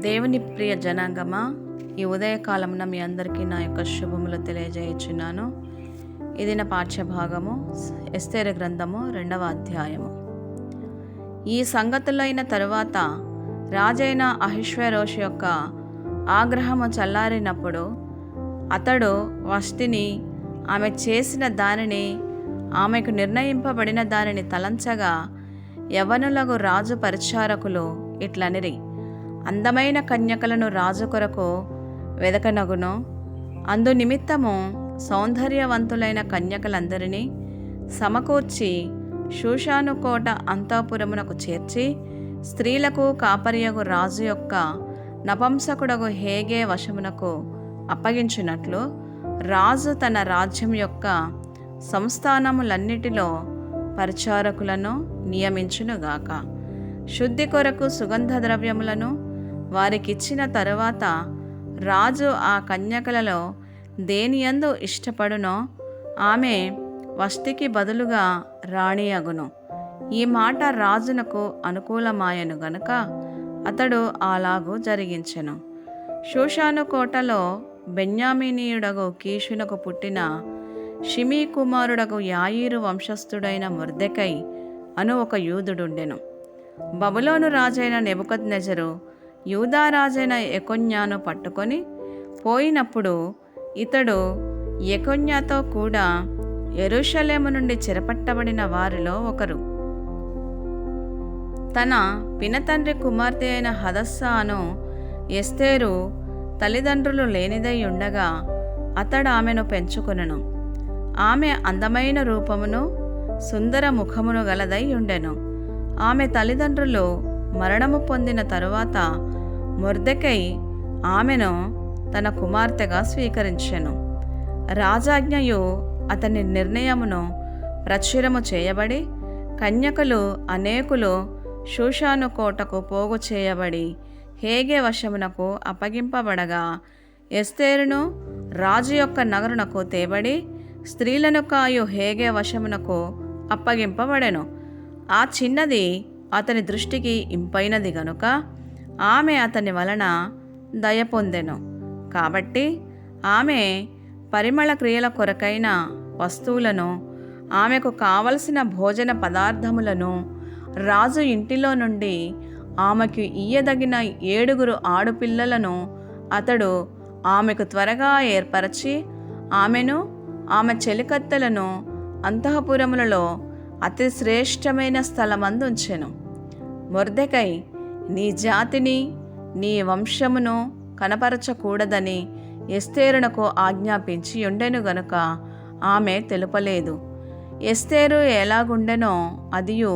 దేవుని ప్రియ జనాంగమా, ఈ ఉదయకాలమున మీ అందరికీ నా యొక్క శుభములు తెలియజేయుచున్నాను. ఇది నా పాఠ్యభాగము ఎస్తేరు గ్రంథము 2వ అధ్యాయము. ఈ సంగతులైన తరువాత రాజైన అహష్వేరోషు యొక్క ఆగ్రహము చల్లారినప్పుడు అతడు వష్టిని, ఆమె చేసిన దానిని, ఆమెకు నిర్ణయింపబడిన దానిని తలంచగా యవ్వనులకు రాజు పరిచారకులు ఇట్లనిరి: అందమైన కన్యకలను రాజు కొరకు వెదకనగును. అందు నిమిత్తము సౌందర్యవంతులైన కన్యకలందరినీ సమకూర్చి షూషాను కోట అంతఃపురమునకు చేర్చి, స్త్రీలకు కాపరియగు రాజు యొక్క నపంసకుడగు హేగే వశమునకు అప్పగించినట్లు రాజు తన రాజ్యం యొక్క సంస్థానములన్నిటిలో పరిచారకులను నియమించునుగాక. శుద్ధి కొరకు సుగంధ ద్రవ్యములను వారికిచ్చిన తరువాత రాజు ఆ కన్యకలలో దేనియందు ఇష్టపడునో ఆమె వష్టికి బదులుగా రాణి అగును. ఈ మాట రాజునకు అనుకూలమాయను గనుక అతడు అలాగూ జరిగించెను. షూషాను కోటలో బెన్యామీనీయుడగు కీషునకు పుట్టిన షిమీ కుమారుడగు యాయీరు వంశస్థుడైన మొర్దెకై అను ఒక యూదుడుండెను. బబులోను రాజైన నెబుకద్నెజరు యూదా రాజైన యెకొన్యాను పట్టుకొని పోయినప్పుడు ఇతడు యెకొన్యాతో కూడా యెరూషలేము నుండి చెరపట్టబడిన వారిలో ఒకరు. తన పినతండ్రి కుమార్తె అయిన హదస్సా అను ఎస్తేరు తల్లిదండ్రులు లేనిదై ఉండగా అతడు ఆమెను పెంచుకొనెను. ఆమె అందమైన రూపమును సుందర ముఖమును గలదై ఉండెను. ఆమె తల్లిదండ్రులు మరణము పొందిన తరువాత మొర్దెకై ఆమెను తన కుమార్తెగా స్వీకరించెను. రాజాజ్ఞయు అతని నిర్ణయమును ప్రచురము చేయబడి కన్యకలు అనేకులు షూషాను కోటకు పోగు చేయబడి హేగే వశమునకు అప్పగింపబడగా ఎస్తేరును రాజు యొక్క నగరునకు తేబడి స్త్రీలను కాయు హేగే వశమునకు అప్పగింపబడెను. ఆ చిన్నది అతని దృష్టికి ఇంపైనది గనుక ఆమె అతని వలన దయ పొందెను. కాబట్టి ఆమె పరిమళ క్రియల కొరకైన వస్తువులను, ఆమెకు కావలసిన భోజన పదార్థములను రాజు ఇంటిలో నుండి ఆమెకు ఇయ్యదగిన 7 ఆడపిల్లలను అతడు ఆమెకు త్వరగా ఏర్పరచి ఆమెను ఆమె చెలికత్తెలను అంతఃపురములలో అతి శ్రేష్టమైన స్థలమందుంచెను. మొర్దెకై నీ జాతిని, నీ వంశమును కనపరచకూడదని ఎస్తేరునకు ఆజ్ఞాపించి ఉండెను గనుక ఆమె తెలుపలేదు. ఎస్తేరు ఎలాగుండెనో అదియు,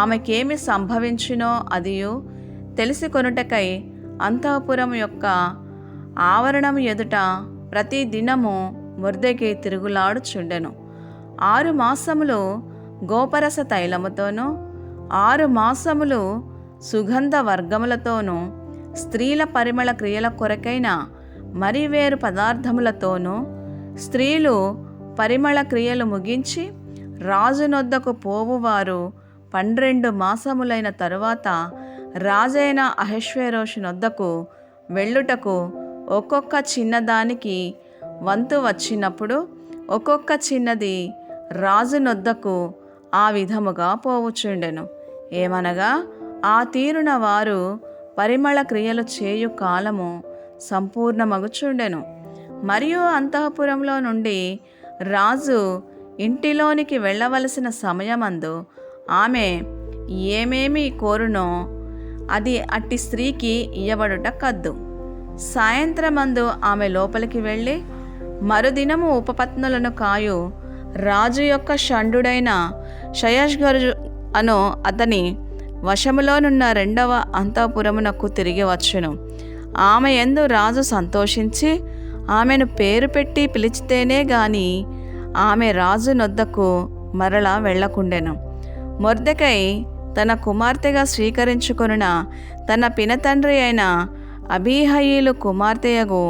ఆమెకేమి సంభవించునో అదియు తెలిసి కొనుటకై అంతఃపురం యొక్క ఆవరణము ఎదుట ప్రతి దినము మొర్దెకై తిరుగులాడుచుండెను. 6 మాసములు గోపరస తైలముతోనూ 6 మాసములు సుగంధ వర్గములతోనూ స్త్రీల పరిమళ క్రియల కొరకైన మరి వేరు పదార్థములతోనూ స్త్రీలు పరిమళ క్రియలు ముగించి రాజునొద్దకు పోవువారు 12 మాసములైన తరువాత రాజైన అహష్వేరోషు నొద్దకు వెళ్ళుటకు ఒక్కొక్క చిన్నదానికి వంతు వచ్చినప్పుడు ఒక్కొక్క చిన్నది రాజునొద్దకు ఆ విధముగా పోవుచుండెను. ఏమనగా ఆ తీరున వారు పరిమళ క్రియలు చేయు కాలము సంపూర్ణమగుచుండెను. మరియు అంతఃపురంలో నుండి రాజు ఇంటిలోనికి వెళ్ళవలసిన సమయమందు ఆమె ఏమేమి కోరునో అది అట్టి స్త్రీకి ఇయ్యబడుట కద్దు. సాయంత్రమందు ఆమె లోపలికి వెళ్ళి మరుదినము ఉపపత్నులను కాయు రాజు యొక్క షండుడైన షయష్గరు అను అతని వశములోనున్న 2వ అంతఃపురమునకు తిరిగి వచ్చును. ఆమె యందు రాజు సంతోషించి ఆమెను పేరు పెట్టి పిలిచితేనే గాని ఆమె రాజు నొద్దకు మరలా వెళ్ళకుండెను. మొర్దెకై తన కుమార్తెగా స్వీకరించుకొనిన తన పినతండ్రి అయిన అబీహయీలు కుమార్తెయగు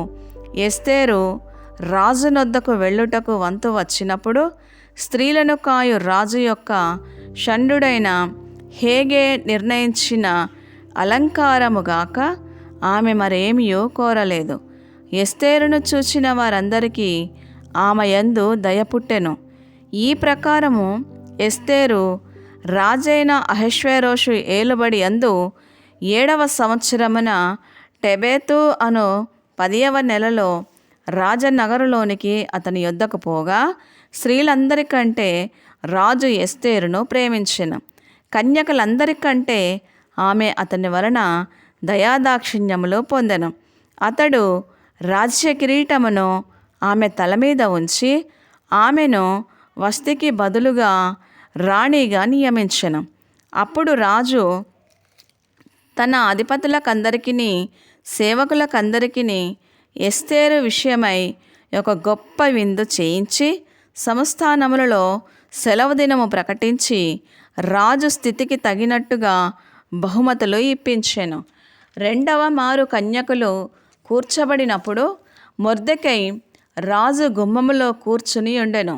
ఎస్తేరు రాజునొద్దకు వెళ్ళుటకు వంతు వచ్చినప్పుడు స్త్రీలను కాయు రాజు యొక్క షండుడైన హేగే నిర్ణయించిన అలంకారముగాక ఆమె మరేమియో కోరలేదు. ఎస్తేరును చూచిన వారందరికీ ఆమె యందు దయ పుట్టెను. ఈ ప్రకారము ఎస్తేరు రాజైన అహష్వేరోషు ఏలుబడి అందు 7వ సంవత్సరమున టెబెతు అను 10వ నెలలో రాజనగరులోనికి అతని యొద్దకు పోగా, స్త్రీలందరికంటే రాజు ఎస్తేరును ప్రేమించెను. కన్యకలందరికంటే ఆమె అతని వలన దయాదాక్షిణ్యములు పొందెను. అతడు రాజ్య కిరీటమును ఆమె తల మీద ఉంచి ఆమెను వస్తికి బదులుగా రాణిగా నియమించెను. అప్పుడు రాజు తన అధిపతులకందరికీ సేవకులకందరికీ ఎస్తేరు విషయమై ఒక గొప్ప విందు చేయించి సంస్థానములలో సెలవు దినము ప్రకటించి రాజు స్థితికి తగినట్టుగా బహుమతులు ఇప్పించెను. 2వ మారు కన్యకులు కూర్చబడినప్పుడు మొర్దెకై రాజు గుమ్మములో కూర్చుని ఉండెను.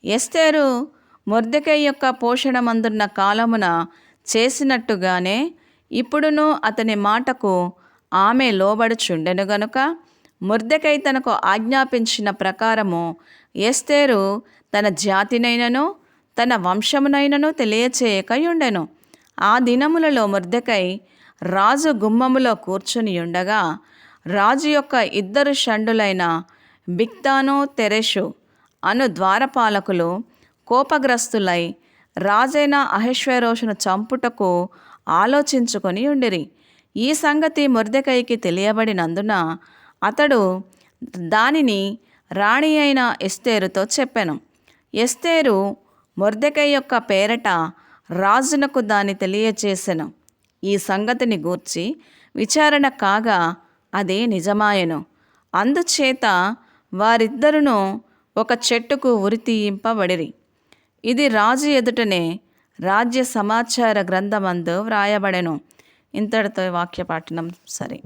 ఎస్తేరు మొర్దెకై యొక్క పోషణమందున్న కాలమున చేసినట్టుగానే ఇప్పుడును అతని మాటకు ఆమె లోబడుచుండెను గనుక మొర్దెకై తనకు ఆజ్ఞాపించిన ప్రకారము ఎస్తేరు తన జాతినైనను తన వంశమునైనను తెలియచేయకయుండెను. ఆ దినములలో మొర్దెకై రాజు గుమ్మములో కూర్చుని ఉండగా రాజు యొక్క 2 షండులైన బిగ్తాను తెరెషు అను ద్వారపాలకులు కోపగ్రస్తులై రాజైన అహష్వేరోషును చంపుటకు ఆలోచించుకొని ఉండిరి. ఈ సంగతి మొర్దెకైకి తెలియబడినందున అతడు దానిని రాణి అయిన ఎస్తేరుతో చెప్పెను. ఎస్తేరు మొర్దెకై యొక్క పేరట రాజునకు దాన్ని తెలియచేసెను. ఈ సంగతిని గూర్చి విచారణ కాగా అది నిజమాయెను. అందుచేత వారిద్దరును ఒక చెట్టుకు ఉరితీయింపబడిరి. ఇది రాజు ఎదుటనే రాజ్య సమాచార గ్రంథమందు వ్రాయబడెను. ఇంతటితో వాక్య పాఠనం సరే.